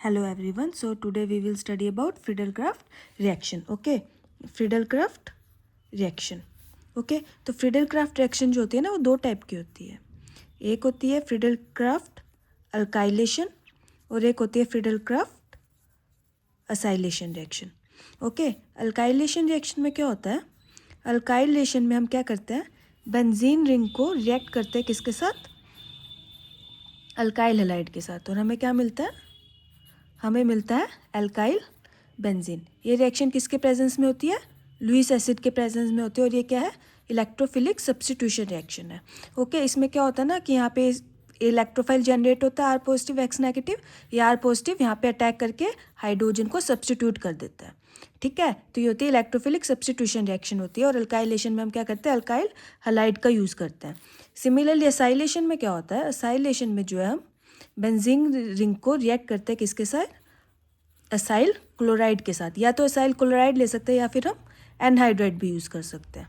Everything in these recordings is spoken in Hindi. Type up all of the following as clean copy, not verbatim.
Hello everyone. So today we will study about Friedel-Crafts reaction. Okay, Friedel-Crafts reaction. Okay, तो Friedel-Crafts reaction जो होती है ना वो दो टाइप की होती है. एक होती है Friedel-Crafts alkylation और एक होती है Friedel-Crafts acylation reaction. Okay, alkylation reaction में क्या होता है? अल्काइलेशन में हम क्या करते हैं, बेंजीन रिंग को रिएक्ट करते हैं किसके साथ? अल्काइल हैलाइड के साथ, और हमें क्या मिलता है? हमें मिलता है अल्काइल बेंजीन. ये रिएक्शन किसके प्रेजेंस में होती है? लुईस एसिड के प्रेजेंस में होती है. और ये क्या है? इलेक्ट्रोफिलिक सब्स्टिट्यूशन रिएक्शन है. ओके, इसमें क्या होता है ना कि यहाँ पे इलेक्ट्रोफाइल जनरेट होता है आर पॉजिटिव एक्स नेगेटिव. ये आर पॉजिटिव यहाँ पे अटैक करके हाइड्रोजन को सब्स्टिट्यूट कर देता है. ठीक है, तो ये होती है इलेक्ट्रोफिलिक सब्स्टिट्यूशन रिएक्शन होती है. और अल्काइलेशन में हम क्या करते हैं? अल्काइल हैलाइड का यूज़ करते हैं. सिमिलरली असाइलेशन में क्या होता है? असाइलेशन में जो है हम बेंजीन रिंग को रिएक्ट करते हैं किसके साथ? असाइल क्लोराइड के साथ. या तो असाइल क्लोराइड ले सकते हैं या फिर हम एनहाइड्राइड भी यूज़ कर सकते हैं.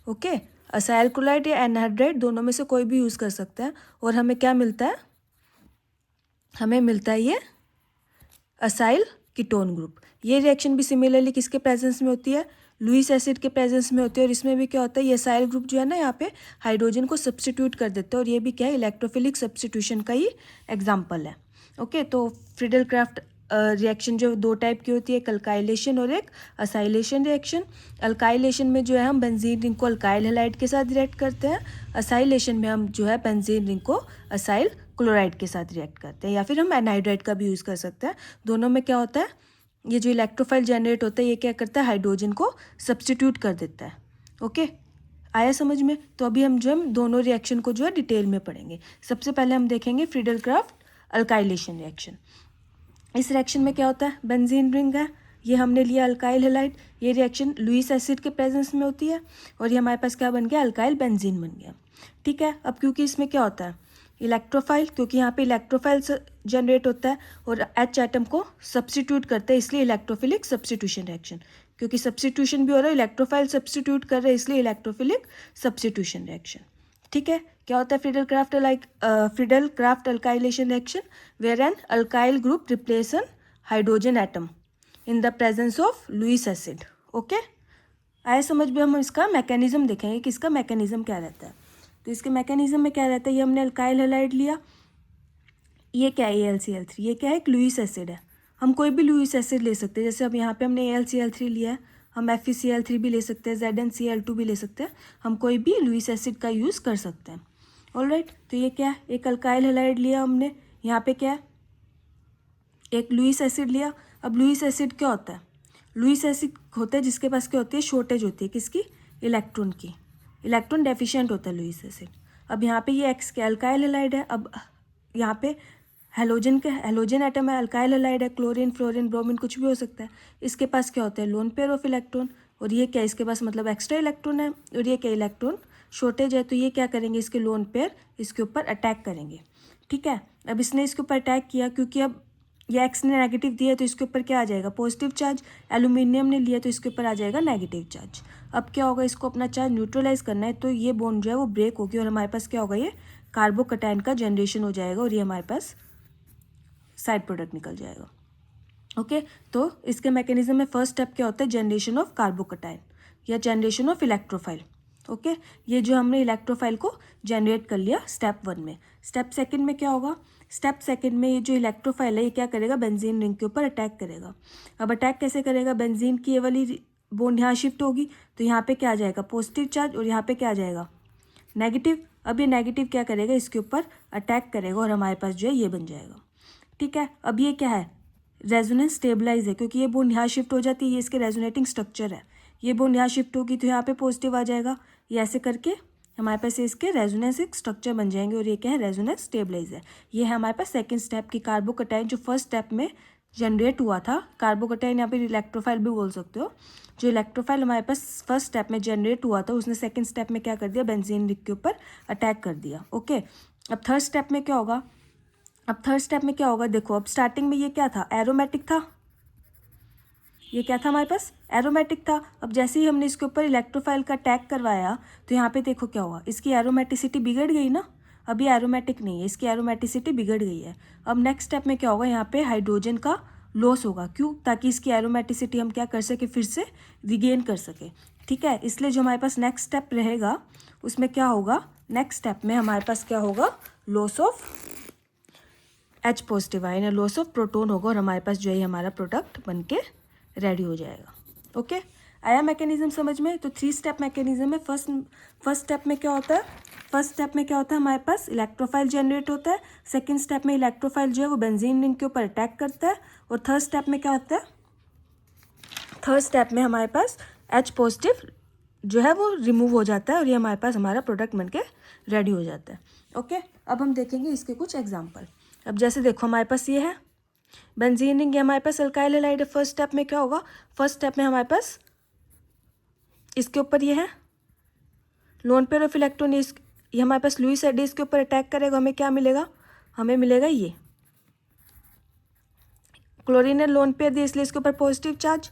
ओके, असाइल क्लोराइड या एनहाइड्राइड दोनों में से कोई भी यूज़ कर सकते हैं. और हमें क्या मिलता है? हमें मिलता है ये असाइल कीटोन ग्रुप. ये रिएक्शन भी सिमिलरली किसके प्रेजेंस में होती है? लुईस एसिड के प्रेजेंस में होती है. और इसमें भी क्या होता है? ये असाइल ग्रुप जो है ना यहाँ पे हाइड्रोजन को सब्स्टिट्यूट कर देते हैं. और ये भी क्या है? इलेक्ट्रोफिलिक सब्स्टिट्यूशन का ही एग्जाम्पल है. ओके, तो फ्रीडल-क्राफ्ट रिएक्शन जो दो टाइप की होती है, एक अल्काइलेशन और एक असाइलेशन रिएक्शन. अल्काइलेशन में जो है हम बेंजीन रिंग को अल्काइल हैलाइड के साथ रिएक्ट करते हैं. असाइलेशन में हम जो है बेंजीन रिंग को असाइल क्लोराइड के साथ रिएक्ट करते हैं, या फिर हम एनहाइड्राइड का भी यूज़ कर सकते हैं. दोनों में क्या होता है? ये जो इलेक्ट्रोफाइल जनरेट होता है ये क्या करता है? हाइड्रोजन को सब्स्टिट्यूट कर देता है. ओके, आया समझ में? तो अभी हम जो है दोनों रिएक्शन को जो है डिटेल में पढ़ेंगे. सबसे पहले हम देखेंगे फ्रीडल-क्राफ्ट अल्काइलेशन रिएक्शन. इस रिएक्शन में क्या होता है? बेंजीन रिंग है, ये हमने लिया अल्काइल हैलाइड. ये रिएक्शन लुईस एसिड के प्रेजेंस में होती है और ये हमारे पास क्या बन गया? अल्काइल बेंजीन बन गया. ठीक है, अब क्योंकि इसमें क्या होता है? इलेक्ट्रोफाइल, क्योंकि यहाँ पे इलेक्ट्रोफाइल जनरेट होता है और एच एटम को सब्स्टिट्यूट करते हैं, इसलिए इलेक्ट्रोफिलिक सब्स्टिट्यूशन रिएक्शन. क्योंकि सब्स्टिट्यूशन भी हो रहा है, इलेक्ट्रोफाइल सब्स्टिट्यूट कर रहे हैं, इसलिए इलेक्ट्रोफिलिक सब्स्टिट्यूशन रिएक्शन. ठीक है, क्या होता है Friedel Crafts alkylation reaction? Where an alkyl group replace an hydrogen atom in the presence of Lewis acid. Okay, आए समझ में? हम इसका मैकेनिज्म देखेंगे कि इसका मैकेनिज्म क्या रहता है. तो इसके मैकेनिज्म में क्या रहता है? ये हमने अल्काइल हैलाइड लिया, ये क्या है? AlCl3. ये क्या है? एक लुईस एसिड है. हम कोई भी लुईस एसिड ले सकते हैं. जैसे अब यहाँ पे हमने AlCl3 लिया है, हम FeCl3 भी ले सकते हैं, ZnCl2 भी ले सकते हैं. हम कोई भी लुईस एसिड का यूज़ कर सकते हैं. ऑलराइट, तो ये क्या है? एक अल्काइल हैलाइड लिया हमने. यहाँ पे क्या है? एक लुईस एसिड लिया. अब लुईस एसिड क्या होता है? लुईस एसिड होता है जिसके पास क्या होती है? शॉर्टेज होती है. किसकी? इलेक्ट्रॉन की. इलेक्ट्रॉन डेफिशिएंट होता है लुईस एसिड. अब यहाँ पे ये एक्स के अल्काइल हैलाइड है. अब यहाँ पे हेलोजन एटम है, अल्काइल हैलाइड है, क्लोरीन फ्लोरीन ब्रोमीन कुछ भी हो सकता है. इसके पास क्या होता है? Lone pair of electron. और ये क्या? इसके पास मतलब एक्स्ट्रा इलेक्ट्रॉन है. और ये क्या? इलेक्ट्रॉन शॉर्टेज है. तो ये क्या करेंगे? इसके लोन पेयर इसके ऊपर अटैक करेंगे. ठीक है, अब इसने इसके ऊपर अटैक किया, क्योंकि अब ये एक्स ने नेगेटिव दिया तो इसके ऊपर क्या आ जाएगा? Positive charge. एल्यूमिनियम ने लिया तो इसके ऊपर आ जाएगा नेगेटिव चार्ज. अब क्या होगा? इसको अपना चार्ज न्यूट्रलाइज करना है, तो ये बॉन्ड जो है वो ब्रेक होगी और हमारे पास क्या होगा? ये कार्बोकटायन का जनरेशन हो जाएगा और ये हमारे पास साइड प्रोडक्ट निकल जाएगा. ओके, तो इसके मैकेनिज्म में फर्स्ट स्टेप क्या होता है? जनरेशन ऑफ कार्बोकटायन या जनरेशन ऑफ इलेक्ट्रोफाइल. ओके, ये जो हमने इलेक्ट्रोफाइल को जनरेट कर लिया स्टेप 1 में. स्टेप 2 में क्या होगा? स्टेप 2 में ये जो इलेक्ट्रोफाइल है ये क्या करेगा? बेंजीन रिंग के ऊपर अटैक करेगा. अब अटैक कैसे करेगा? बेंजीन की ये वाली बॉन्ड यहाँ शिफ्ट होगी तो यहाँ पे क्या आ जाएगा? Positive charge. और यहाँ पे क्या आ जाएगा? नेगेटिव. अब ये नेगेटिव क्या करेगा? इसके ऊपर अटैक करेगा और हमारे पास जो है ये बन जाएगा. ठीक है, अब ये क्या है? रेजोनेंस स्टेबलाइज है, क्योंकि ये बॉन्ड यहाँ शिफ्ट हो जाती है. ये इसके रेजोनेटिंग स्ट्रक्चर है. ये बॉन्ड यहाँ शिफ्ट होगी तो यहाँ पे पॉजिटिव आ जाएगा. ये ऐसे करके हमारे पास इसके रेजोनेंस एक स्ट्रक्चर बन जाएंगे और ये क्या है? रेजोनेंस स्टेबलाइज है. ये है हमारे पास सेकंड स्टेप की कार्बोकटायन जो फर्स्ट स्टेप में जनरेट हुआ था. कार्बोकटायन यहाँ पे इलेक्ट्रोफाइल भी बोल सकते हो. जो इलेक्ट्रोफाइल हमारे पास फर्स्ट स्टेप में जनरेट हुआ था उसने सेकंड स्टेप में क्या कर दिया? बेंजीन रिंग के ऊपर अटैक कर दिया. ओके, अब थर्ड स्टेप में क्या होगा? अब थर्ड स्टेप में क्या होगा? देखो, अब स्टार्टिंग में ये क्या था? एरोमेटिक था. ये क्या था? हमारे पास एरोमेटिक था. अब जैसे ही हमने इसके ऊपर इलेक्ट्रोफाइल का अटैक करवाया तो यहाँ पे देखो क्या हुआ? इसकी एरोमेटिसिटी बिगड़ गई ना. अब ये एरोमेटिक नहीं है, इसकी एरोमेटिसिटी बिगड़ गई है। अब नेक्स्ट स्टेप में क्या होगा, यहाँ पे हाइड्रोजन का लॉस होगा। क्यों? ताकि इसकी एरोमेटिसिटी हम क्या कर सके, फिर से रिगेन कर सके। ठीक है, इसलिए जो हमारे पास नेक्स्ट स्टेप रहेगा उसमें क्या होगा, नेक्स्ट स्टेप में हमारे पास क्या होगा, loss of H positive ion या लॉस ऑफ प्रोटोन होगा, और हमारे पास जो है हमारा प्रोडक्ट बन के रेडी हो जाएगा। ओके, आया मैकेनिज्म समझ में? तो 3 स्टेप मैकेनिज्म है। फर्स्ट स्टेप में क्या होता है, फर्स्ट स्टेप में क्या होता है, हमारे पास इलेक्ट्रोफाइल जनरेट होता है। सेकंड स्टेप में इलेक्ट्रोफाइल जो है वो बेंजीन रिंग के ऊपर अटैक करता है। और थर्ड स्टेप में क्या होता है, थर्ड स्टेप में हमारे पास H पॉजिटिव जो है वो रिमूव हो जाता है, और ये हमारे पास हमारा प्रोडक्ट बन के रेडी हो जाता है। ओके, अब हम देखेंगे इसके कुछ एग्जाम्पल। अब जैसे देखो हमारे पास ये है बेंजीन रिंग, ये हमारे पास अल्काइल हैलाइड है। फर्स्ट स्टेप में क्या होगा, फर्स्ट स्टेप में हमारे पास इसके ऊपर ये है लोन पेयर ऑफ इलेक्ट्रॉन, ये हमारे पास लुईस एसिड इसके ऊपर अटैक करेगा, हमें क्या मिलेगा, हमें मिलेगा ये क्लोरीन ने लोन पेयर दिया इसलिए इसके ऊपर पॉजिटिव चार्ज।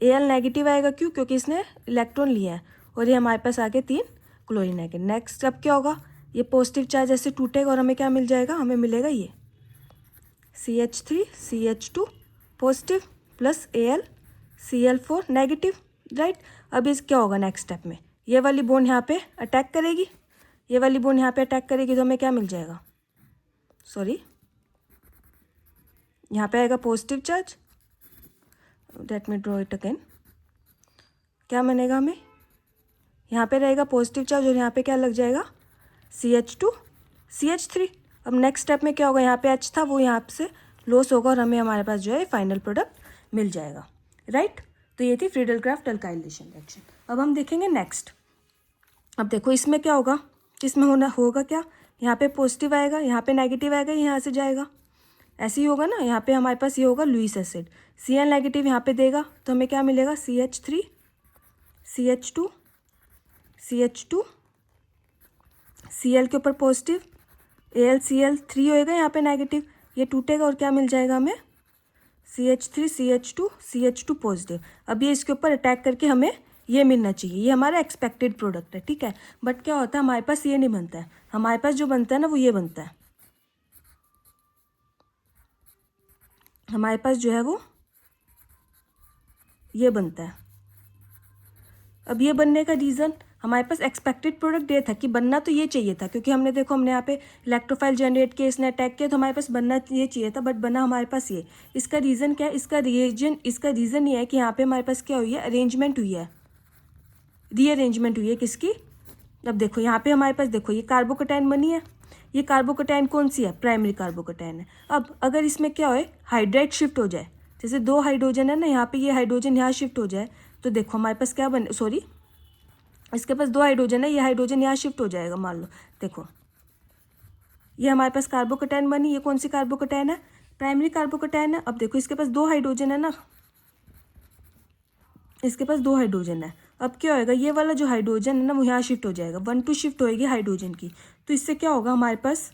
Al नेगेटिव आएगा, क्यों? क्योंकि इसने इलेक्ट्रॉन लिया है, और ये हमारे पास आगे 3 क्लोरीन आएंगे। नेक्स्ट अब क्या होगा, ये पॉजिटिव चार्ज ऐसे टूटेगा और हमें क्या मिल जाएगा, हमें मिलेगा ये CH3 CH2 positive plus Al Cl4 negative, right. अब इस क्या होगा नेक्स्ट स्टेप में, ये वाली बॉन्ड यहाँ पे अटैक करेगी, ये वाली बॉन्ड यहाँ पे अटैक करेगी, तो हमें क्या मिल जाएगा, सॉरी यहाँ पे आएगा positive charge. Let me draw it again. क्या बनेगा, हमें यहाँ पे रहेगा पॉजिटिव चार्ज, और यहाँ पे क्या लग जाएगा CH2 CH3। अब नेक्स्ट स्टेप में क्या होगा, यहाँ पे H था वो यहाँ से लॉस होगा, और हमें हमारे पास जो है फाइनल प्रोडक्ट मिल जाएगा, राइट। तो ये थी फ्रीडल क्राफ्ट अल्काइलेशन रिएक्शन। अब हम देखेंगे नेक्स्ट। अब देखो इसमें क्या होगा, इसमें होगा क्या, यहाँ पे पॉजिटिव आएगा, यहाँ पे नेगेटिव आएगा, यहाँ से जाएगा, ऐसे ही होगा ना। यहाँ पे हमारे पास ये होगा लुईस एसिड, Cl नेगेटिव यहाँ पे देगा, तो हमें क्या मिलेगा, CH3 CH2 CH2 Cl के ऊपर पॉजिटिव, AlCl3 होएगा यहाँ पे नेगेटिव, ये टूटेगा और क्या मिल जाएगा हमें, CH3 CH2 CH2 पॉजिटिव। अब ये इसके ऊपर अटैक करके हमें ये मिलना चाहिए, ये हमारा एक्सपेक्टेड प्रोडक्ट है, ठीक है। बट क्या होता है, हमारे पास ये नहीं बनता है, हमारे पास जो बनता है ना वो ये बनता है, हमारे पास जो है वो ये बनता है। अब ये बनने का रीज़न, हमारे पास एक्सपेक्टेड प्रोडक्ट ये था कि बनना तो ये चाहिए था, क्योंकि हमने देखो हमने यहाँ पे इलेक्ट्रोफाइल जनरेट किया, इसने अटैक किया, तो हमारे पास बनना ये चाहिए था, बट बना हमारे पास ये। इसका रीज़न क्या है, इसका रीज़न ये है कि यहाँ पे हमारे पास क्या हुई है, अरेंजमेंट हुई है, रीअरेंजमेंट हुई है किसकी। अब देखो यहाँ पे हमारे पास देखो ये कार्बोकैटायन बनी है, ये कार्बोकैटायन कौन सी है, प्राइमरी कार्बोकैटायन है। अब अगर इसमें क्या हो, हाइड्राइड शिफ्ट हो जाए, जैसे 2 हाइड्रोजन है ना, यहाँ पे ये हाइड्रोजन यहाँ शिफ्ट हो जाए, तो देखो हमारे पास क्या बने, सॉरी इसके पास 2 हाइड्रोजन है, ये हाइड्रोजन यहाँ शिफ्ट हो जाएगा, मान लो देखो ये हमारे पास कार्बोकैटायन बनी, ये कौन सी कार्बोकैटायन है, प्राइमरी कार्बोकैटायन है। अब देखो इसके पास 2 हाइड्रोजन है ना, इसके पास 2 हाइड्रोजन है। अब क्या होएगा, ये वाला जो हाइड्रोजन है ना वो यहाँ शिफ्ट हो जाएगा, 1 2 शिफ्ट होएगी हाइड्रोजन की, तो इससे क्या होगा, हमारे पास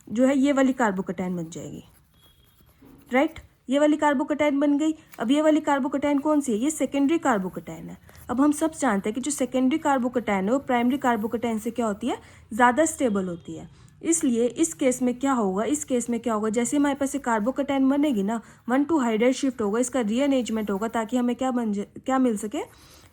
जो है ये वाली कार्बोकैटायन बन जाएगी, राइट। ये वाली कार्बोकैटायन बन गई। अब ये वाली कार्बोकैटायन कौन सी है, ये सेकेंडरी कार्बोकैटायन है। अब हम सब जानते हैं कि जो सेकेंडरी कार्बोकैटायन है वो प्राइमरी कार्बोकैटायन से क्या होती है, ज़्यादा स्टेबल होती है। इसलिए इस केस में क्या होगा, इस केस में क्या होगा, जैसे हमारे पास ये कार्बोकैटायन बनेगी ना, 1 2 हाइड्राइड शिफ्ट होगा, इसका रीअरेंजमेंट होगा, ताकि हमें क्या मिल सके,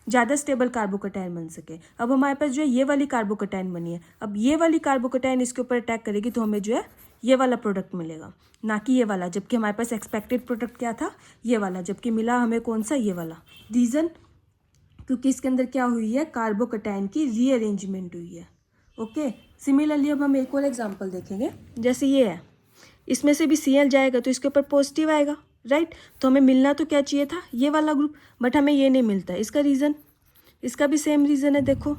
ज़्यादा स्टेबल कार्बोकैटायन बन सके। अब हमारे पास जो है ये वाली कार्बोकैटायन बनी है, अब ये वाली कार्बोकैटायन इसके ऊपर अटैक करेगी, तो हमें जो है ये वाला प्रोडक्ट मिलेगा, ना कि ये वाला, जबकि हमारे पास एक्सपेक्टेड प्रोडक्ट क्या था, ये वाला, जबकि मिला हमें कौन सा, ये वाला। रीज़न, क्योंकि इसके अंदर क्या हुई है, कार्बोकैटायन की रीअरेंजमेंट हुई है। ओके, सिमिलरली अब हम एक और एग्जांपल देखेंगे, जैसे ये है, इसमें से भी Cl जाएगा तो इसके ऊपर पॉजिटिव आएगा, राइट। तो हमें मिलना तो क्या चाहिए था, ये वाला ग्रुप, बट हमें ये नहीं मिलता। इसका रीज़न, इसका भी सेम रीज़न है। देखो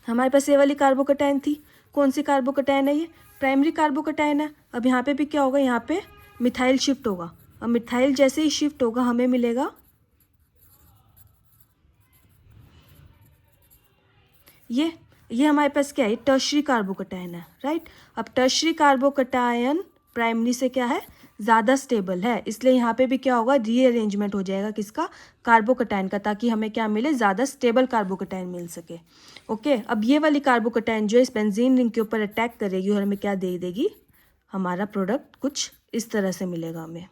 हमारे पास ये वाली कार्बोकैटायन थी, कौन सी कार्बोकैटायन है, ये प्राइमरी कार्बोकैटायन है। अब यहाँ पे भी क्या होगा, यहाँ पे मिथाइल शिफ्ट होगा, अब मिथाइल जैसे ही शिफ्ट होगा हमें मिलेगा ये हमारे पास क्या है, टर्शरी कार्बोकैटायन है, राइट। अब टर्शरी कार्बोकैटायन प्राइमरी से क्या है, ज़्यादा स्टेबल है, इसलिए यहाँ पे भी क्या होगा, रीअरेंजमेंट हो जाएगा किसका, कार्बोकटायन का, ताकि हमें क्या मिले, ज़्यादा स्टेबल कार्बोकटायन मिल सके। ओके, अब ये वाली कार्बोकटायन जो इस बेंजीन रिंग के ऊपर अटैक करेगी और हमें क्या दे देगी, हमारा प्रोडक्ट कुछ इस तरह से मिलेगा हमें।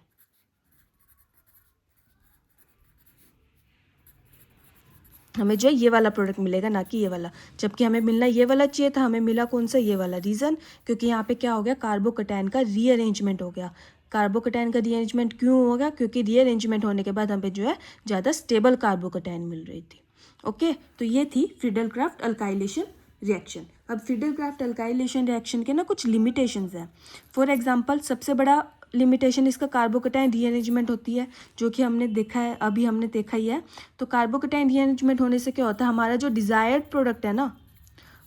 हमें जो है ये वाला प्रोडक्ट मिलेगा, ना कि ये वाला, जबकि हमें मिलना ये वाला चाहिए था, हमें मिला कौन सा, ये वाला। रीज़न, क्योंकि यहाँ पे क्या हो गया, कार्बोकटायन का रीअरेंजमेंट हो गया। कार्बोकटायन का रीअरेंजमेंट क्यों हो गया, क्योंकि रीअरेंजमेंट होने के बाद हमें जो है ज़्यादा स्टेबल कार्बोकटायन मिल रही थी। ओके, तो ये थी फ्रीडल-क्राफ्ट अल्काइलेशन रिएक्शन। अब फ्रीडल-क्राफ्ट अल्काइलेशन रिएक्शन के ना कुछ लिमिटेशंस हैं। फॉर एग्जांपल, सबसे बड़ा लिमिटेशन इसका कार्बोकटायन रीअरेंजमेंट होती है, जो कि हमने देखा है, अभी हमने देखा ही है। तो कार्बोकटायन रीअरेंजमेंट होने से क्या होता है, हमारा जो डिज़ायर्ड प्रोडक्ट है ना,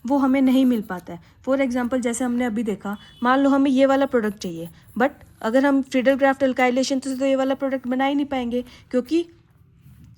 वो हमें नहीं मिल पाता है। फॉर एग्जांपल, जैसे हमने अभी देखा, मान लो हमें ये वाला प्रोडक्ट चाहिए, बट अगर हम फ्रीडल-क्राफ्ट अल्काइलेशन से तो ये वाला प्रोडक्ट बना ही नहीं पाएंगे, क्योंकि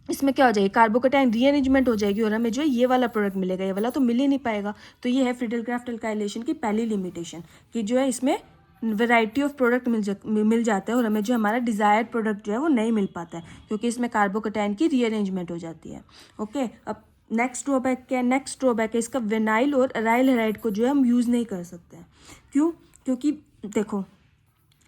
इसमें क्या हो जाएगी, कार्बोकटायन रीअरेंजमेंट हो जाएगी और हमें जो है ये वाला प्रोडक्ट मिलेगा, ये वाला तो मिल ही नहीं पाएगा। तो ये है फ्रीडल-क्राफ्ट अल्काइलेशन की पहली लिमिटेशन, कि जो है इसमें वैरायटी ऑफ प्रोडक्ट मिल जाता है और हमें जो हमारा डिज़ायर्ड प्रोडक्ट जो है वो नहीं मिल पाता है, क्योंकि इसमें कार्बोकटायन की रीअरेंजमेंट हो जाती है। ओके, अब नेक्स्ट ड्रॉबैक क्या है, नेक्स्ट ड्रॉबैक है इसका, विनाइल और अराइल हैलाइड को जो है हम यूज़ नहीं कर सकते हैं। क्यों, क्योंकि देखो,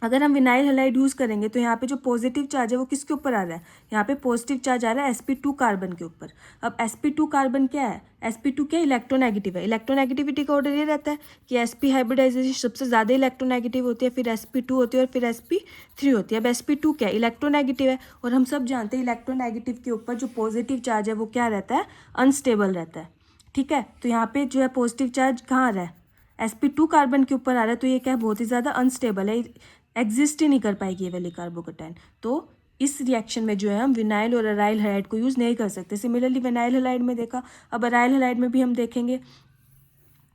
अगर हम विनाइल हैलाइड यूज़ करेंगे तो यहाँ पे जो पॉजिटिव चार्ज है वो किसके ऊपर आ रहा है, यहाँ पे पॉजिटिव चार्ज आ रहा है sp2 कार्बन के ऊपर। अब sp2 कार्बन क्या है, sp2 क्या, इलेक्ट्रोनेगेटिव है। इलेक्ट्रोनेगेटिविटी का ऑर्डर ये रहता है कि sp हाइब्रिडाइजेशन सबसे ज़्यादा इलेक्ट्रोनेगेटिव होती है, फिर sp2 होती है और फिर sp3 होती है। अब sp2 क्या है, इलेक्ट्रोनेगेटिव है, और हम सब जानते हैं इलेक्ट्रोनेगेटिव के ऊपर जो पॉजिटिव चार्ज है वो क्या रहता है, अनस्टेबल रहता है। ठीक है, तो यहाँ पे जो है पॉजिटिव चार्ज कहाँ आ रहा है, sp2 कार्बन के ऊपर आ रहा है, तो ये क्या है, बहुत ही ज़्यादा अनस्टेबल है, एग्जिस्ट ही नहीं कर पाएगी ये वाली कार्बोकटायन। तो इस रिएक्शन में जो है हम विनाइल और अराइल हैलाइड को यूज़ नहीं कर सकते। सिमिलरली विनाइल हैलाइड में देखा, अब अराइल हैलाइड में भी हम देखेंगे,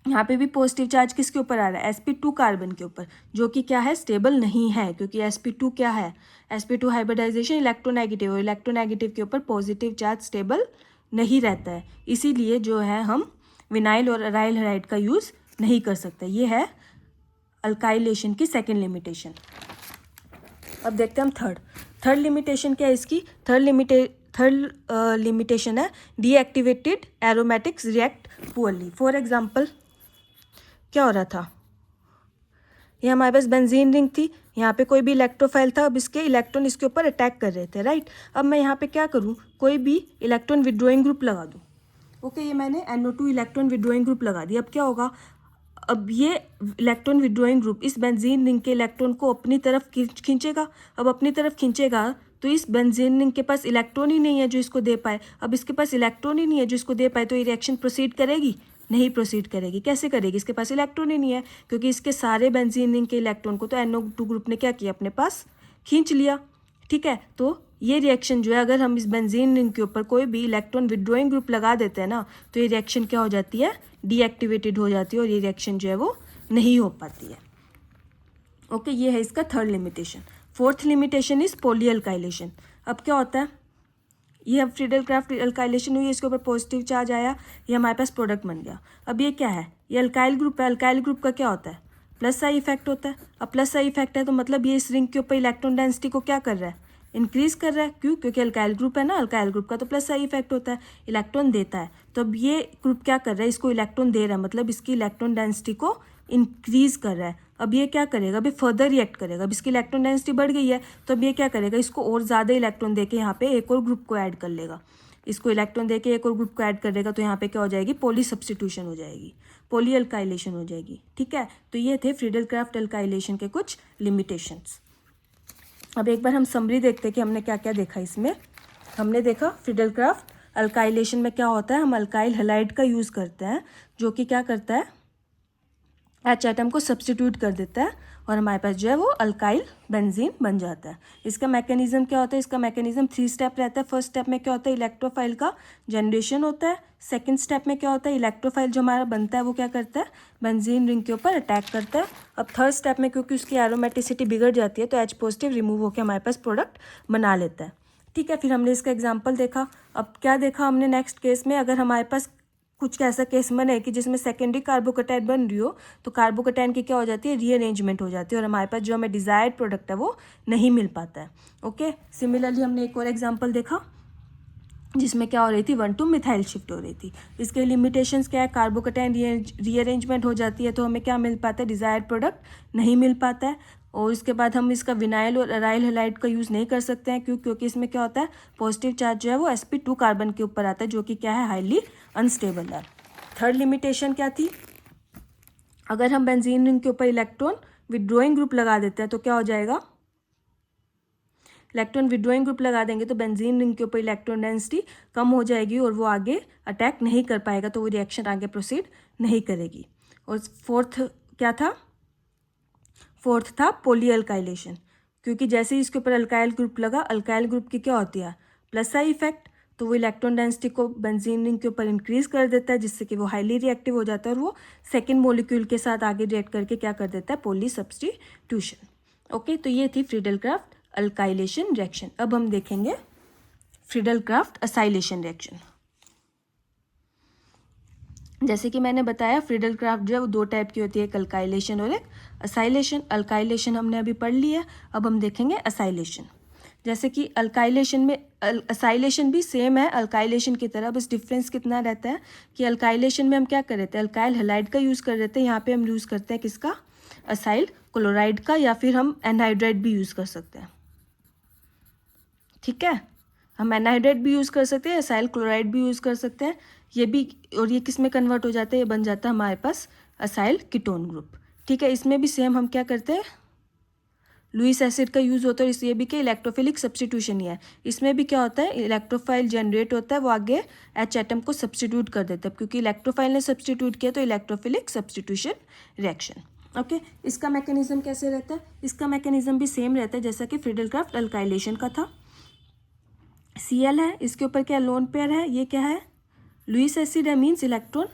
यहाँ पे भी पॉजिटिव चार्ज किसके ऊपर आ रहा है, sp2 कार्बन के ऊपर, जो कि क्या है, स्टेबल नहीं है, क्योंकि sp2 क्या है, sp2 हाइब्रिडाइजेशन इलेक्ट्रोनेगेटिव, और इलेक्ट्रोनेगेटिव के ऊपर पॉजिटिव चार्ज स्टेबल नहीं रहता है, इसीलिए जो है हम विनाइल और अराइल हैलाइड का यूज़ नहीं कर सकते। ये है अल्काइलेशन की सेकेंड लिमिटेशन। अब देखते हैं हम थर्ड लिमिटेशन क्या है इसकी, थर्ड लिमिटेशन है deactivated aromatics react poorly. For example, क्या हो रहा था, ये हमारे पास बेंजीन रिंग थी, यहाँ पे कोई भी इलेक्ट्रोफाइल था, अब इसके इलेक्ट्रॉन इसके ऊपर अटैक कर रहे थे, राइट। अब मैं यहाँ पे क्या करूँ, कोई भी इलेक्ट्रॉन विड्रॉइंग ग्रुप लगा दूँ। ओके, ये मैंने NO2 इलेक्ट्रॉन विड्रॉइंग ग्रुप लगा दिया। अब क्या होगा, अब ये इलेक्ट्रॉन विड्रॉइंग ग्रुप इस बेंजीन रिंग के इलेक्ट्रॉन को अपनी तरफ खींचेगा। अब अपनी तरफ खींचेगा तो इस बेंजीन रिंग के पास इलेक्ट्रॉन ही नहीं है जो इसको दे पाए। अब इसके पास इलेक्ट्रॉन ही नहीं है जो इसको दे पाए, तो ये रिएक्शन प्रोसीड करेगी, नहीं प्रोसीड करेगी। कैसे करेगी, इसके पास इलेक्ट्रॉन ही नहीं है, क्योंकि इसके सारे बेंजीन रिंग के इलेक्ट्रॉन को तो NO2 ग्रुप ने क्या किया, अपने पास खींच लिया। ठीक है, तो ये रिएक्शन जो है, अगर हम इस बेंजीन रिंग के ऊपर कोई भी इलेक्ट्रॉन विड्रॉइंग ग्रुप लगा देते हैं ना, तो ये रिएक्शन क्या हो जाती है, डीएक्टिवेटेड हो जाती है, और ये रिएक्शन जो है वो नहीं हो पाती है। ओके, ये है इसका third limitation. Fourth limitation is polyalkylation. अब क्या होता है, ये अब फ्रीडल-क्राफ्ट अल्काइलेशन हुई, इसके ऊपर पॉजिटिव चार्ज आया, ये हमारे पास प्रोडक्ट बन गया। अब ये क्या है, ये अल्काइल ग्रुप है। अल्काइल ग्रुप का क्या होता है, प्लस साई इफेक्ट होता है। अब प्लस साई इफेक्ट है तो मतलब ये इस रिंग के ऊपर इलेक्ट्रॉन डेंसिटी को क्या कर रहा है, इंक्रीज कर रहा है। क्यों, क्योंकि अल्काइल ग्रुप है ना, अल्काइल ग्रुप का तो प्लस साई इफेक्ट होता है, इलेक्ट्रॉन देता है। तो अब ये ग्रुप क्या कर रहा है, इसको इलेक्ट्रॉन दे रहा है, मतलब इसकी इलेक्ट्रॉन डेंसिटी को इंक्रीज कर रहा है। अब ये क्या करेगा, अभी फर्दर रिएक्ट करेगा। अब इसकी इलेक्ट्रॉन डेंसिटी बढ़ गई है, तो अब ये क्या करेगा, इसको और ज़्यादा इलेक्ट्रॉन देके यहाँ पे एक और ग्रुप को ऐड कर लेगा। इसको इलेक्ट्रॉन देके एक और ग्रुप को ऐड कर देगा, तो यहाँ पे क्या हो जाएगी, पॉली सब्स्टिट्यूशन हो जाएगी, पॉली अल्काइलेशन हो जाएगी। ठीक है, तो ये थे फ्रीडल-क्राफ्ट अल्काइलेशन के कुछ लिमिटेशंस। अब एक बार हम समरी देखते हैं कि हमने क्या क्या देखा इसमें। हमने देखा फ्रीडल-क्राफ्ट अल्काइलेशन में क्या होता है, हम अल्काइल हैलाइड का यूज़ करते हैं, जो कि क्या करता है, H एटम को सब्स्टिट्यूट कर देता है और हमारे पास जो है वो अल्काइल बेंजीन बन जाता है। इसका मैकेनिज्म क्या होता है, इसका मैकेनिज्म 3 स्टेप रहता है। फर्स्ट स्टेप में क्या होता है, इलेक्ट्रोफाइल का जनरेशन होता है। सेकंड स्टेप में क्या होता है, इलेक्ट्रोफाइल जो हमारा बनता है वो क्या करता है, बेंजीन रिंग के ऊपर अटैक करता है। अब थर्ड स्टेप में क्योंकि उसकी एरोमेटिसिटी बिगड़ जाती है, तो H पॉजिटिव रिमूव होकर हमारे पास प्रोडक्ट बना लेता है। ठीक है, फिर हमने इसका एग्जाम्पल देखा। अब क्या देखा हमने नेक्स्ट केस में, अगर हमारे पास कुछ ऐसा केस बने कि जिसमें सेकेंडरी कार्बोकटायन बन रही हो तो कार्बोकटायन की क्या हो जाती है, रीअरेंजमेंट हो जाती है और हमारे पास जो हमें डिज़ायर्ड प्रोडक्ट है वो नहीं मिल पाता है। ओके, सिमिलरली हमने एक और एग्जांपल देखा जिसमें क्या हो रही थी, 1 to मिथाइल शिफ्ट हो रही थी। इसके लिमिटेशंस क्या है, कार्बोकटायन रीअरेंजमेंट हो जाती है तो हमें क्या मिल पाता है, डिज़ायर्ड प्रोडक्ट नहीं मिल पाता है। और इसके बाद हम इसका विनाइल और अराइल हैलाइड का यूज़ नहीं कर सकते हैं, क्योंकि इसमें क्या होता है, पॉजिटिव चार्ज जो है वो sp2 कार्बन के ऊपर आता है जो कि क्या है, हाईली अनस्टेबल है। थर्ड लिमिटेशन क्या थी, अगर हम बेंजीन रिंग के ऊपर इलेक्ट्रॉन विड्रॉइंग ग्रुप लगा देते हैं तो क्या हो जाएगा, इलेक्ट्रॉन विड्रॉइंग ग्रुप लगा देंगे तो बेंजीन रिंग के ऊपर इलेक्ट्रॉन डेंसिटी कम हो जाएगी और वो आगे अटैक नहीं कर पाएगा, तो वो रिएक्शन आगे प्रोसीड नहीं करेगी। और फोर्थ क्या था, फोर्थ था पॉली अल्काइलेशन, क्योंकि जैसे ही इसके ऊपर अल्काइल ग्रुप लगा, अल्काइल ग्रुप की क्या होती है, प्लस आई इफेक्ट, तो वो इलेक्ट्रॉन डेंसिटी को बेंजीन रिंग के ऊपर इंक्रीज कर देता है जिससे कि वो हाईली रिएक्टिव हो जाता है और वो सेकेंड मॉलिक्यूल के साथ आगे रिएक्ट करके क्या कर देता है, पॉली सब्स्टिट्यूशन। ओके, तो ये थी फ्रीडल क्राफ्ट अल्काइलेशन रिएक्शन। अब हम देखेंगे फ्रीडल क्राफ्ट असाइलेशन रिएक्शन। जैसे कि मैंने बताया, फ्रीडल क्राफ्ट जो है वो 2 टाइप की होती है, एक अल्काइलेशन और एक असाइलेशन। अल्काइलेशन हमने अभी पढ़ लिया, अब हम देखेंगे असाइलेशन। जैसे कि अल्काइलेशन में असाइलेशन भी सेम है अल्काइलेशन की तरह, बस डिफरेंस कितना रहता है कि अल्काइलेशन में हम क्या कर रहे थे, अल्काइल हैलाइड का यूज़ कर रहे थे, यहाँ पे हम यूज़ करते हैं किसका, असाइल क्लोराइड का, या फिर हम एनहाइड्राइड भी यूज़ कर सकते हैं। ठीक है, हम एनहाइड्राइड भी यूज़ कर सकते हैं, असाइल क्लोराइड भी यूज़ कर सकते हैं, ये भी, और ये किस में कन्वर्ट हो जाता है, ये बन जाता है हमारे पास असाइल कीटोन ग्रुप। ठीक है, इसमें भी सेम हम क्या करते हैं, लुईस एसिड का यूज़ होता है, इस ये भी क्या इलेक्ट्रोफिलिक सब्स्टिट्यूशन ही है। इसमें भी क्या होता है, इलेक्ट्रोफाइल जनरेट होता है, वो आगे एच एटम को सब्स्टिट्यूट कर देता है, क्योंकि इलेक्ट्रोफाइल ने सब्स्टिट्यूट किया तो इलेक्ट्रोफिलिक सब्स्टिट्यूशन रिएक्शन। ओके, इसका मैकेनिज्म कैसे रहता है, इसका मैकेनिज्म भी सेम रहता है जैसा कि फ्रीडल क्राफ्ट अल्काइलेशन का था। Cl है, इसके ऊपर क्या लोन पेयर है, ये क्या है, लुईस एसिड है, मीन्स इलेक्ट्रॉन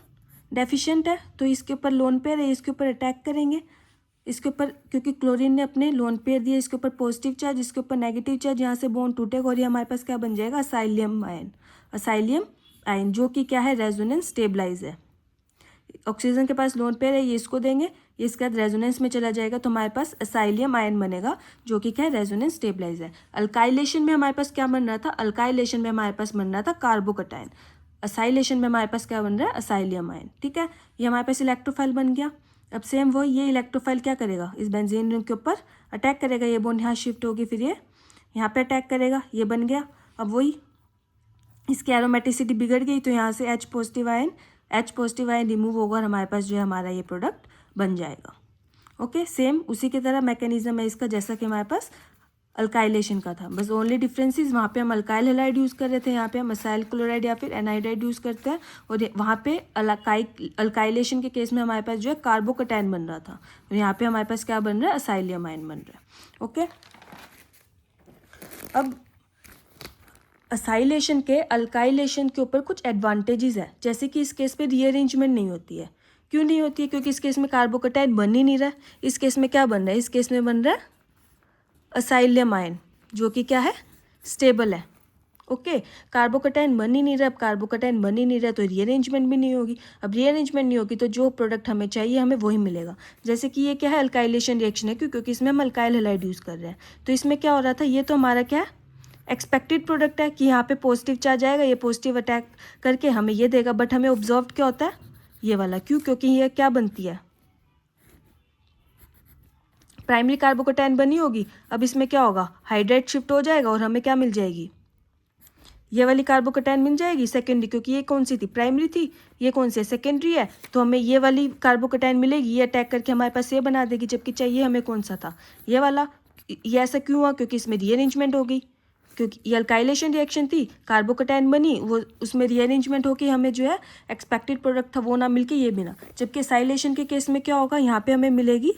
डेफिशिएंट है, तो इसके ऊपर लोन पेयर है, इसके ऊपर अटैक करेंगे, इसके ऊपर क्योंकि क्लोरीन ने अपने लोन पेयर दिए, इसके ऊपर पॉजिटिव चार्ज, इसके ऊपर नेगेटिव चार्ज, यहाँ से बॉन्ड टूटेगा और ये हमारे पास क्या बन जाएगा, असाइलियम आयन, असाइलियम आयन जो कि क्या है, रेजोनेंस स्टेबलाइज है। ऑक्सीजन के पास लोन पेयर है, ये इसको देंगे, ये इसके बाद रेजोनेंस में चला जाएगा तो हमारे पास असाइलियम आयन बनेगा जो कि क्या है, रेजोनेंस स्टेबलाइज है। अल्काइलेशन में हमारे पास क्या बन रहा था, अल्काइलेशन में हमारे पास बन रहा था कार्बोकटायन, असाइलेशन में हमारे पास क्या बन रहा है, असाइलियम आयन। ठीक है, ये हमारे पास इलेक्ट्रोफाइल बन गया। अब सेम वही, ये इलेक्ट्रोफाइल क्या करेगा, इस बेंजीन रिंग के ऊपर अटैक करेगा, ये बॉन्ड यहाँ शिफ्ट होगी, फिर ये यहाँ पे अटैक करेगा, ये बन गया। अब वही इसकी एरोमेटिसिटी बिगड़ गई तो यहाँ से H पॉजिटिव आयन रिमूव होगा और हमारे पास जो है हमारा ये प्रोडक्ट बन जाएगा। ओके, सेम उसी की तरह मैकेनिज्म है इसका जैसा कि हमारे पास अल्काइलेशन का था, बस ओनली डिफरेंसेस, वहाँ पे हम अल्काइल हैलाइड यूज़ कर रहे थे, यहाँ पे हम असाइल क्लोराइड या फिर एनहाइड्राइड यूज़ करते हैं, और वहाँ पे अल्काइलेशन के केस में हमारे पास जो है कार्बोकटायन बन रहा था और यहाँ पे हमारे पास क्या बन रहा है, असाइलियम आयन बन रहा है। ओके, अब असाइलेशन के अल्काइलेशन के ऊपर कुछ एडवांटेजेस है, जैसे कि इस केस पे रीअरेंजमेंट नहीं होती है। क्यों नहीं होती है, क्योंकि इस केस में कार्बोकटायन बन ही नहीं रहा है। इस केस में क्या बन रहा है, इस केस में बन रहा है असाइलियम आयन जो कि क्या है, स्टेबल है। ओके, कार्बोकटायन बन ही नहीं रहा, अब कार्बोकटायन बन ही नहीं रहा तो रीअरेंजमेंट भी नहीं होगी। अब रीअरेंजमेंट नहीं होगी तो जो प्रोडक्ट हमें चाहिए हमें वही मिलेगा। जैसे कि ये क्या है, अल्काइलेशन रिएक्शन है, क्योंकि इसमें हम अल्काइल हैलाइड यूज़ कर रहे हैं। तो इसमें क्या हो रहा था, ये तो हमारा क्या है, एक्सपेक्टेड प्रोडक्ट है कि यहाँ पे पॉजिटिव चार्ज आएगा, ये पॉजिटिव अटैक करके हमें ये देगा, बट हमें ऑब्जर्व क्या होता है, ये वाला। क्यों, क्योंकि ये क्या बनती है, प्राइमरी कार्बोकटायन बनी होगी। अब इसमें क्या होगा, हाइड्राइड शिफ्ट हो जाएगा और हमें क्या मिल जाएगी, ये वाली कार्बोकटायन मिल जाएगी सेकेंडरी, क्योंकि ये कौन सी थी, प्राइमरी थी, ये कौन सी सेकेंडरी है, तो हमें ये वाली कार्बोकटायन मिलेगी, ये अटैक करके हमारे पास ये बना देगी, जबकि चाहिए हमें कौन सा था, ये वाला। ये ऐसा क्यों हुआ, क्योंकि इसमें रीअरेंजमेंट हो गई, क्योंकि ये अल्काइलेशन रिएक्शन थी, कार्बोकटायन बनी, वो उसमें रीअरेंजमेंट होकर हमें जो है एक्सपेक्टेड प्रोडक्ट था वो ना मिलके ये बिना। जबकि असाइलेशन के केस में क्या होगा, यहाँ पे हमें मिलेगी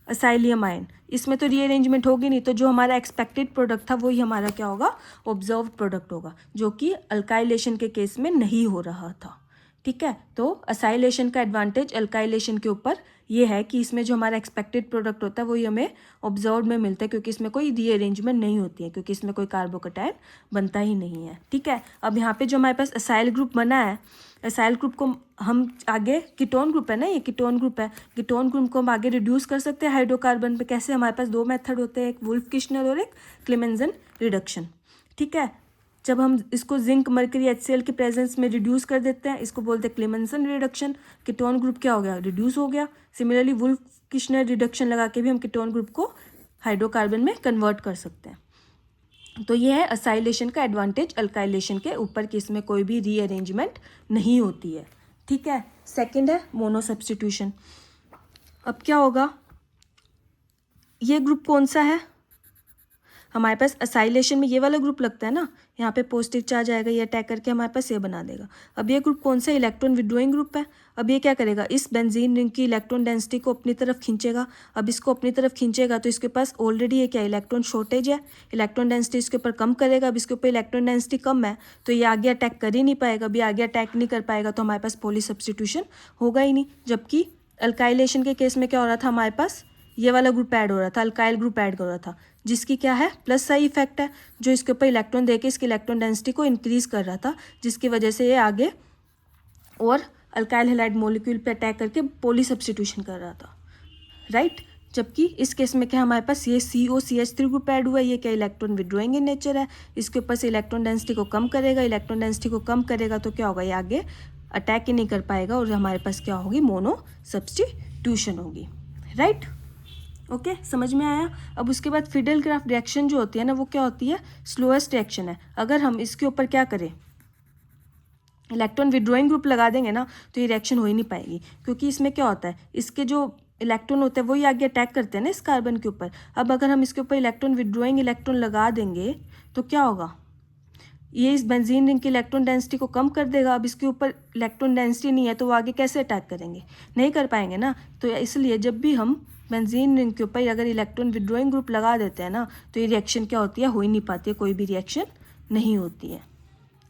असाइलियम आयन, इसमें तो रीअरेंजमेंट होगी नहीं, तो जो हमारा एक्सपेक्टेड प्रोडक्ट था वही हमारा क्या होगा, ऑब्जर्व प्रोडक्ट होगा, जो कि अल्काइलेशन के केस में नहीं हो रहा था। ठीक है। तो असाइलेशन का एडवांटेज अल्काइलेशन के ऊपर ये है कि इसमें जो हमारा एक्सपेक्टेड प्रोडक्ट होता है वही हमें ऑब्जर्व में मिलता है, क्योंकि इसमें कोई रीअरेंजमेंट नहीं होती है, क्योंकि इसमें कोई कार्बोकटायन बनता ही नहीं है। ठीक है। अब यहाँ पे जो हमारे पास असाइल ग्रुप बना है, असाइल ग्रुप को हम आगे, कीटोन ग्रुप है ना, ये कीटोन ग्रुप है, कीटोन ग्रुप को हम आगे रिड्यूस कर सकते हैं हाइड्रोकार्बन पे। कैसे? हमारे पास दो मेथड होते हैं, एक वुल्फ किश्नर और एक क्लेमेंजन रिडक्शन। ठीक है। जब हम इसको जिंक मर्करी HCl के प्रेजेंस में रिड्यूस कर देते हैं, इसको बोलते हैं क्लेमेंसन रिडक्शन। कीटोन ग्रुप क्या हो गया? रिड्यूस हो गया। सिमिलरली वुल्फ किश्नर रिडक्शन लगा के भी हम कीटोन ग्रुप को हाइड्रोकार्बन में कन्वर्ट कर सकते हैं। तो ये है असाइलेशन का एडवांटेज अल्काइलेशन के ऊपर, कि इसमें कोई भी रीअरेंजमेंट नहीं होती है। ठीक है। सेकेंड है मोनो सब्सटीट्यूशन। अब क्या होगा, ये ग्रुप कौन सा है? हमारे पास असाइलेशन में ये वाला ग्रुप लगता है ना, यहाँ पे पॉजिटिव चार्ज आएगा, ये अटैक करके हमारे पास ये बना देगा। अब ये ग्रुप कौन सा? इलेक्ट्रॉन विड्रॉइंग ग्रुप है। अब ये क्या करेगा? इस बेंजीन रिंग की इलेक्ट्रॉन डेंसिटी को अपनी तरफ खींचेगा। अब इसको अपनी तरफ खींचेगा तो इसके पास ऑलरेडी ये क्या, इलेक्ट्रॉन शॉर्टेज है, इलेक्ट्रॉन डेंसिटी इसके ऊपर कम करेगा। अब इसके ऊपर इलेक्ट्रॉन डेंसिटी कम है तो ये आगे अटैक कर ही नहीं पाएगा। अब ये आगे अटैक नहीं कर पाएगा तो हमारे पास पॉली सब्सटीट्यूशन होगा ही नहीं। जबकि अल्काइलेशन के केस में क्या हो रहा था, हमारे पास ये वाला ग्रुप ऐड हो रहा था, अल्काइल ग्रुप ऐड कर रहा था, जिसकी क्या है, प्लस साइन इफेक्ट है, जो इसके ऊपर इलेक्ट्रॉन देके इसकी इलेक्ट्रॉन डेंसिटी को इंक्रीज कर रहा था, जिसकी वजह से ये आगे और अल्काइल हैलाइड मॉलिक्यूल पे अटैक करके पॉली सब्सटीट्यूशन कर रहा था, राइट। जबकि इस केस में क्या हमारे पास ये COCH3 ग्रुप ऐड हुआ है, ये क्या, इलेक्ट्रॉन विड्रॉइंग इन नेचर है, इसके ऊपर से इलेक्ट्रॉन डेंसिटी को कम करेगा। इलेक्ट्रॉन डेंसिटी को कम करेगा तो क्या होगा, ये आगे अटैक ही नहीं कर पाएगा और हमारे पास क्या होगी, मोनो सब्सटीट्यूशन होगी, राइट। ओके, समझ में आया। अब उसके बाद फिडेल क्राफ्ट रिएक्शन जो होती है ना, वो क्या होती है, स्लोएस्ट रिएक्शन है। अगर हम इसके ऊपर क्या करें, इलेक्ट्रॉन विड्रॉइंग ग्रुप लगा देंगे ना, तो ये रिएक्शन हो ही नहीं पाएगी, क्योंकि इसमें क्या होता है, इसके जो इलेक्ट्रॉन होते हैं वही आगे अटैक करते हैं ना इस कार्बन के ऊपर। अब अगर हम इसके ऊपर इलेक्ट्रॉन विड्रॉइंग इलेक्ट्रॉन लगा देंगे तो क्या होगा, ये इस बेंजीन रिंग की इलेक्ट्रॉन डेंसिटी को कम कर देगा। अब इसके ऊपर इलेक्ट्रॉन डेंसिटी नहीं है तो वो आगे कैसे अटैक करेंगे, नहीं कर पाएंगे ना। तो इसलिए जब भी हम बेंजीन रिंग के ऊपर अगर इलेक्ट्रॉन विड्रॉइंग ग्रुप लगा देते हैं ना, तो ये रिएक्शन क्या होती है, हो ही नहीं पाती है, कोई भी रिएक्शन नहीं होती है।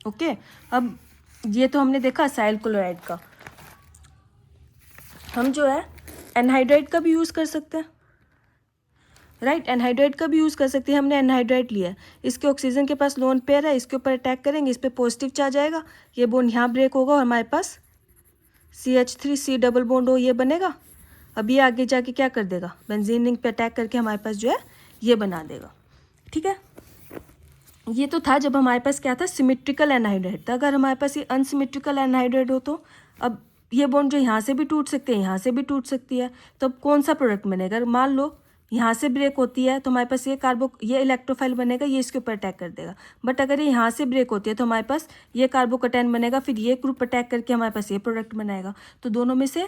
ओके, अब ये तो हमने देखा असाइल क्लोराइड का। हम जो है एनहाइड्राइड का भी यूज़ कर सकते हैं, राइट। एनहाइड्राइड का भी यूज़ कर सकते हैं। हमने एनहाइड्राइड लिया है, इसके ऑक्सीजन के पास लोन पेयर है, इसके ऊपर अटैक करेंगे, इस पर पॉजिटिव चार्ज आएगा, ये बॉन्ड यहाँ ब्रेक होगा और हमारे पास CH3C डबल बॉन्ड हो, ये बनेगा। अब ये आगे जाके क्या कर देगा, बेंजीन रिंग पे अटैक करके हमारे पास जो है ये बना देगा, ठीक है। ये तो था जब हमारे पास क्या था, सिमेट्रिकल एनहाइड्राइड था। अगर हमारे पास ये अनसिमेट्रिकल एनहाइड्राइड हो तो अब ये बॉन्ड जो यहाँ से भी टूट सकते हैं, यहाँ से भी टूट सकती है, तो अब कौन सा प्रोडक्ट बनेगा। मान लो यहाँ से ब्रेक होती है तो हमारे पास ये इलेक्ट्रोफाइल बनेगा, ये इसके ऊपर अटैक कर देगा। बट अगर ये यहाँ से ब्रेक होती है तो हमारे पास ये कार्बोकैटायन बनेगा, फिर ये ग्रुप अटैक करके हमारे पास ये प्रोडक्ट बनाएगा। तो दोनों में से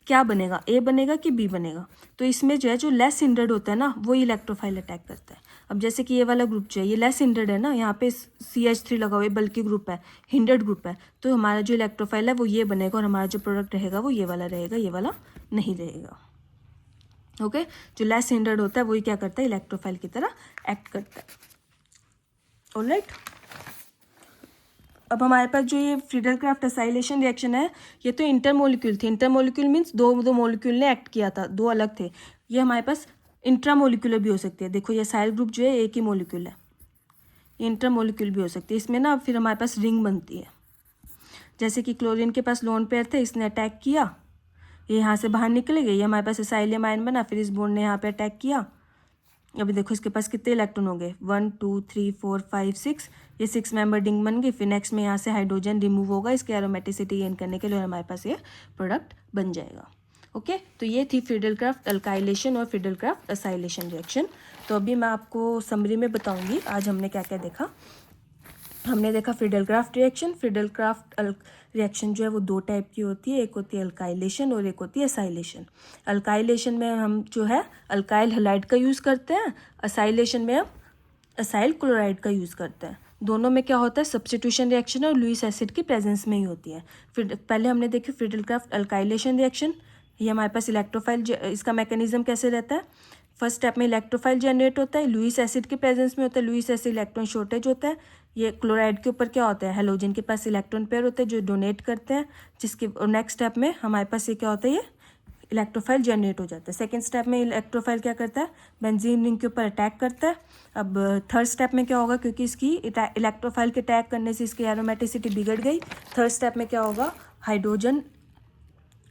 क्या बनेगा, A बनेगा कि B बनेगा। तो इसमें जो है जो लेस हिंड्रेड होता है ना, वो इलेक्ट्रोफाइल अटैक करता है। अब जैसे कि ये वाला ग्रुप जो है ये लेस हिंड्रेड है ना, यहाँ पे CH3 लगा हुआ है, बल्कि ग्रुप है, हिंड्रेड ग्रुप है, तो हमारा जो इलेक्ट्रोफाइल है वो ये बनेगा और हमारा जो प्रोडक्ट रहेगा वो ये वाला रहेगा, ये वाला नहीं रहेगा। ओके, जो लेस हिंड्रेड होता है वही क्या करता है, इलेक्ट्रोफाइल की तरह एक्ट करता है। ऑलराइट, अब हमारे पास जो ये फ्रीडल क्राफ्ट असाइलेशन रिएक्शन है, ये तो इंटरमोलिक्यूल थी। इंटरमोलिक्यूल मीन्स दो मोलिक्यूल ने एक्ट किया था, दो अलग थे। ये हमारे पास इंट्रामोलिक्यूलर भी हो सकती है। देखो ये असाइल ग्रुप जो है एक ही मोलिक्यूल है, इंटरमोलिक्यूल भी हो सकती है। इसमें ना फिर हमारे पास रिंग बनती है। जैसे कि क्लोरीन के पास लोन पेयर थे, इसने अटैक किया, ये यहाँ से बाहर निकले गए, ये हमारे पास एसाइलियम आयन बना, फिर इस बॉन्ड ने यहाँ पे अटैक किया। अभी देखो इसके पास कितने इलेक्ट्रॉन हो गए, 1 2 3 4 5 6, ये 6 मेंबर रिंग बन गई। फिर नेक्स्ट में यहाँ से हाइड्रोजन रिमूव होगा इसके एरोमेटिसिटी गेन करने के लिए, हमारे पास ये प्रोडक्ट बन जाएगा। ओके, तो ये थी फ्रीडल क्राफ्ट अल्काइलेशन और फ्रीडल क्राफ्ट असाइलेशन रिएक्शन। तो अभी मैं आपको समरी में बताऊंगी आज हमने क्या क्या देखा। हमने देखा Friedel craft reaction. Friedel craft reaction जो है वो दो टाइप की होती है, एक होती है अल्काइलेशन और एक होती है असाइलेशन। अल्काइलेशन में हम जो है अल्काइल हैलाइड का यूज़ करते हैं, असाइलेशन में हम असाइल क्लोराइड का यूज़ करते हैं। दोनों में क्या होता है, सब्स्टिट्यूशन रिएक्शन और लुईस एसिड की प्रेजेंस में ही होती है। फिर पहले हमने देखी फ्रीडल क्राफ्ट अल्काइलेशन रिएक्शन। ये हमारे पास इलेक्ट्रोफाइल, इसका मैकेनिज्म कैसे रहता है, फर्स्ट स्टेप में इलेक्ट्रोफाइल जनरेट होता है, लुईस एसिड के प्रेजेंस में होता है, लुईस एसिड इलेक्ट्रॉन शॉर्टेज होता है, ये क्लोराइड के ऊपर क्या होता है, हेलोजन के पास इलेक्ट्रॉन पेयर होते हैं जो डोनेट करते हैं, जिसके नेक्स्ट स्टेप में हमारे पास ये क्या होता है, ये इलेक्ट्रोफाइल जनरेट हो जाता है। सेकेंड स्टेप में इलेक्ट्रोफाइल क्या करता है, बेंजीन रिंग के ऊपर अटैक करता है। अब थर्ड स्टेप में क्या होगा, क्योंकि इसकी इलेक्ट्रोफाइल के अटैक करने से इसकी एरोमेटिसिटी बिगड़ गई, थर्ड स्टेप में क्या होगा, हाइड्रोजन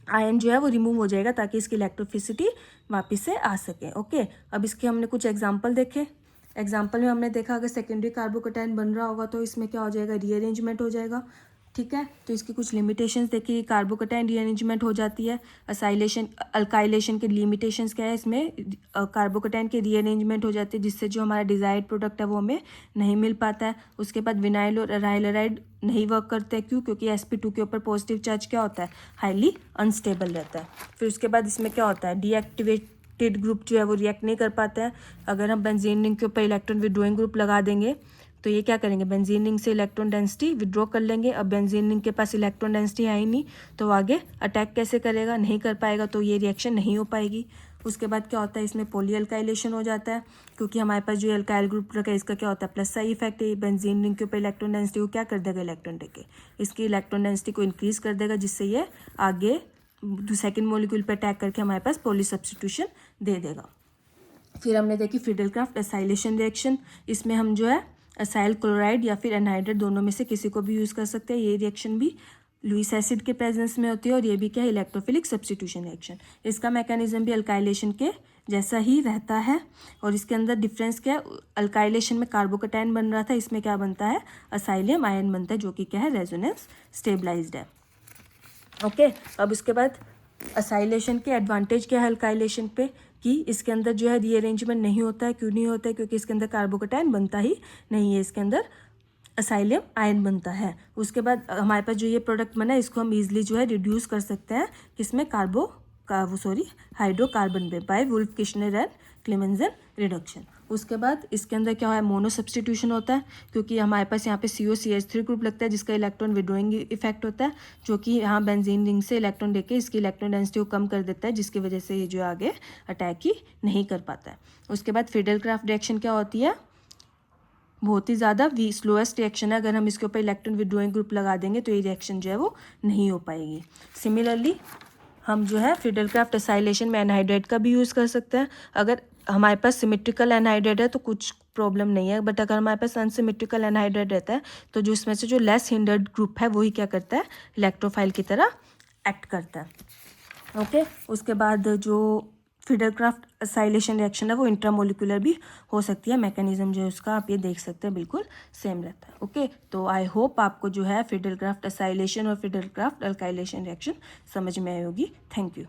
आयन जो है वो रिमूव हो जाएगा ताकि इसकी इलेक्ट्रोफिसिटी वापस से आ सके। ओके, अब इसके हमने कुछ एग्जांपल देखे। एग्जांपल में हमने देखा अगर सेकेंडरी कार्बोकैटायन बन रहा होगा तो इसमें क्या हो जाएगा, रीअरेंजमेंट हो जाएगा। ठीक है, तो इसकी कुछ लिमिटेशंस देखिए, कार्बोकैटायन रीअरेंजमेंट हो जाती है। असाइलेशन अल्काइलेशन के लिमिटेशंस क्या है, इसमें कार्बोकैटायन के रीअरेंजमेंट हो जाती है जिससे जो हमारा डिजायर्ड प्रोडक्ट है वो हमें नहीं मिल पाता है। उसके बाद विनाइल और राइलराइड नहीं वर्क करते हैं, क्यों, क्योंकि sp2 के ऊपर पॉजिटिव चार्ज क्या होता है, हाईली अनस्टेबल रहता है। फिर उसके बाद इसमें क्या होता है, डीएक्टिवेटेड ग्रुप जो है वो रिएक्ट नहीं कर पाते हैं। अगर हम बेंजीन रिंग के ऊपर इलेक्ट्रॉन विड्रॉइंग ग्रुप लगा देंगे तो ये क्या करेंगे, बेंजीन रिंग से इलेक्ट्रॉन डेंसिटी विड्रॉ कर लेंगे। अब बेंजीन रिंग के पास इलेक्ट्रॉन डेंसिटी है ही नहीं, तो आगे अटैक कैसे करेगा, नहीं कर पाएगा, तो ये रिएक्शन नहीं हो पाएगी। उसके बाद क्या होता है, इसमें पॉली अल्काइलेशन हो जाता है, क्योंकि हमारे पास जो अल्काइल ग्रुप रखा है इसका क्या होता है, प्लस साइड इफेक्ट है। बेंजीन रिंग के ऊपर इलेक्ट्रॉन डेंसिटी को क्या कर देगा, इलेक्ट्रॉन देके इसकी इलेक्ट्रॉन डेंसिटी को इंक्रीज कर देगा, जिससे ये आगे सेकेंड मॉलिक्यूल पर अटैक करके हमारे पास पॉली सब्स्टिट्यूशन दे देगा। फिर हमने देखी फिडेलक्राफ्ट असाइलेशन रिएक्शन, इसमें हम जो है असाइल क्लोराइड या फिर एनहाइड्रेट दोनों में से किसी को भी यूज़ कर सकते हैं। ये रिएक्शन भी लुईस एसिड के प्रेजेंस में होती है और ये भी क्या है, इलेक्ट्रोफिलिक सब्स्टिट्यूशन रिएक्शन। इसका मैकेनिज्म भी अल्काइलेशन के जैसा ही रहता है और इसके अंदर डिफरेंस क्या है, अल्काइलेशन में कार्बोकैटायन बन रहा था, इसमें क्या बनता है, असाइलियम आयन बनता है जो कि क्या है, रेजोनेंस स्टेबलाइज्ड है। ओके, अब उसके बाद असाइलेशन के एडवांटेज क्या है अल्काइलेशन पे, कि इसके अंदर जो है रीअरेंजमेंट नहीं होता है। क्यों नहीं होता है, क्योंकि इसके अंदर कार्बोकैटायन बनता ही नहीं है, इसके अंदर असाइलियम आयन बनता है। उसके बाद हमारे पास जो ये प्रोडक्ट बना है इसको हम इजीली जो है रिड्यूस कर सकते हैं किसमें, हाइड्रोकार्बन में, by Wolff Kishner and Clemmensen reduction. उसके बाद इसके अंदर क्या है, मोनो सब्स्टिट्यूशन होता है, क्योंकि हमारे पास यहाँ पे COCH3 ग्रुप लगता है जिसका इलेक्ट्रॉन विड्रॉइंग इफेक्ट होता है, जो कि यहाँ बेंजीन रिंग से इलेक्ट्रॉन देके इसकी इलेक्ट्रॉन डेंसिटी को कम कर देता है, जिसकी वजह से ये जो आगे अटैक ही नहीं कर पाता है। उसके बाद फिडेलक्राफ्ट रिएक्शन क्या होती है, बहुत ही ज़्यादा स्लोएस्ट रिएक्शन है। अगर हम इसके ऊपर इलेक्ट्रॉन विड्रॉइंग ग्रुप लगा देंगे तो ये रिएक्शन जो है वो नहीं हो पाएगी। सिमिलरली हम जो है फिडेलक्राफ्ट असाइलेशन में एनहाइड्रेट का भी यूज़ कर सकते हैं। अगर हमारे पास सिमेट्रिकल एनहाइड्रेट है तो कुछ प्रॉब्लम नहीं है, बट अगर हमारे पास अनसिमेट्रिकल एनहाइड्रेट रहता है तो जो इसमें से जो लेस हिंडर्ड ग्रुप है वही क्या करता है, इलेक्ट्रोफाइल की तरह एक्ट करता है। ओके, उसके बाद जो फिडेलक्राफ्ट असाइलेशन रिएक्शन है वो इंट्रामोलिकुलर भी हो सकती है। मैकेनिज्म जो है उसका आप ये देख सकते हैं बिल्कुल सेम रहता है। ओके, तो आई होप आपको जो है फिडेलक्राफ्ट असाइलेशन और फिडेलक्राफ्ट अल्काइलेशन रिएक्शन समझ में आई होगी। Thank you.